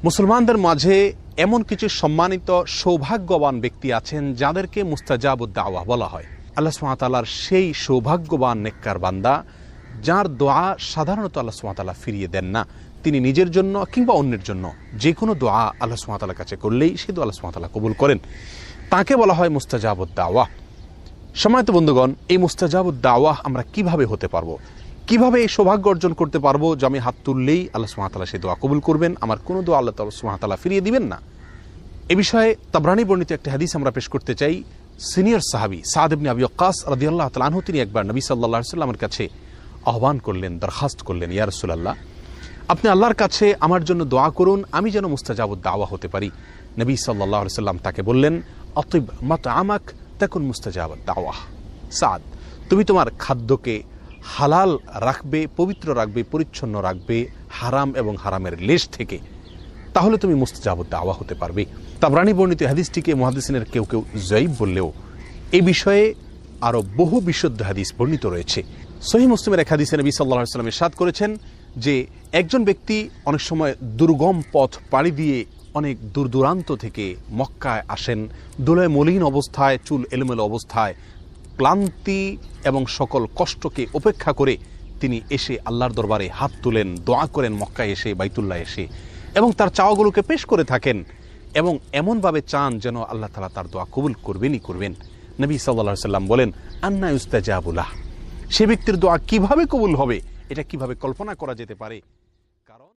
মুসলমানদের মাঝে এমন কিছু সম্মানিত সৌভাগ্যবান ব্যক্তি আছেন যাদেরকে মুস্তাজাবুদ দাওয়া বলা হয়। আল্লাহ সুবহানাহু ওয়া তাআলার সেই সৌভাগ্যবান নেককার বান্দা যার দোয়া সাধারণত আল্লাহ সুবহানাহু ওয়া তাআলা ফিরিয়ে দেন না। তিনি নিজের জন্য কিংবা অন্যের জন্য যে কোনো দোয়া আল্লাহ সুবহানাহু ওয়া তাআলার কাছে করলেই সে দোয়া আল্লাহ সুবহানাহু ওয়া তাআলা কবুল করেন। তাকে বলা হয় মুস্তাজাবুদ দাওয়া। সম্মানিত বন্ধুগণ, এই মুস্তাজাবুদ দাওয়া আমরা কিভাবে হতে পারবো, কিভাবে এই সৌভাগ্য অর্জন করতে পারবো যে আমি হাত তুললেই আল্লাহ সুবহানাহু ওয়া তাআলা সেই দোয়া কবুল করবেন, আমার কোনো দোয়া আল্লাহ সুবহানাহু ওয়া তাআলা ফিরিয়ে দিবেন না? এ বিষয়ে তাবরানী বর্ণিত একটা হাদিস আমরা পেশ করতে চাই। সিনিয়র সাহাবী সাদ ইবনে আবি ওয়াক্কাস রাদিয়াল্লাহু তাআলা আনহু তিনি একবার নবী সাল্লাল্লাহু আলাইহি ওয়াসাল্লামের কাছে আহ্বান করলেন, দরখাস্ত করলেন, ইয়া রাসূলুল্লাহ, আপনি আল্লাহর কাছে আমার জন্য দোয়া করুন, আমি যেন মুস্তাজাবুদ দাওয়া হতে পারি। নবী সাল্লাল্লাহু আলাইহি ওয়াসাল্লাম তাকে বললেন, আতিব মাতআমাক তাকুন মুস্তাজাবুদ দাওয়া। সাদ, তুমি তোমার খাদ্যকে হালাল রাখবে, পবিত্র রাখবে, পরিচ্ছন্ন রাখবে হারাম এবং হারামের লেশ থেকে, তাহলে তুমি মুস্তাজাবুদ দাওয়া হতে পারবে। তাবরানী বর্ণিত হাদিসটিকে মুহাদ্দিসিনের কেউ কেউ যায়িফ বললেও এই বিষয়ে আরো বহু বিশুদ্ধ হাদিস বর্ণিত রয়েছে। সহিহ মুসলিমের এক হাদিসে নবী সাল্লাল্লাহু আলাইহি ওয়াসাল্লাম ইরশাদ করেছেন যে একজন ব্যক্তি অনেক সময় দুর্গম পথ পাড়ি দিয়ে অনেক দূর দূরান্ত থেকে মক্কায় আসেন, ধুলায় মলিন অবস্থায়, চুল এলোমেলো অবস্থায়, ক্লান্তি এবং সকল কষ্টকে উপেক্ষা করে তিনি এসে আল্লাহর দরবারে হাত তুলেন, দোয়া করেন মক্কায় এসে, বাইতুল্লাহ এসে, এবং তার চাওয়াগুলোকে পেশ করে থাকেন এবং এমনভাবে চান যেন আল্লাহ তাআলা তার দোয়া কবুল করবেনই করবেন। নবী সাল্লাল্লাহু আলাইহি ওয়াসাল্লাম বলেন, আন্না ইউস্তাজাবু লাহ, সে ব্যক্তির দোয়া কিভাবে কবুল হবে এটা কিভাবে কল্পনা করা যেতে পারে?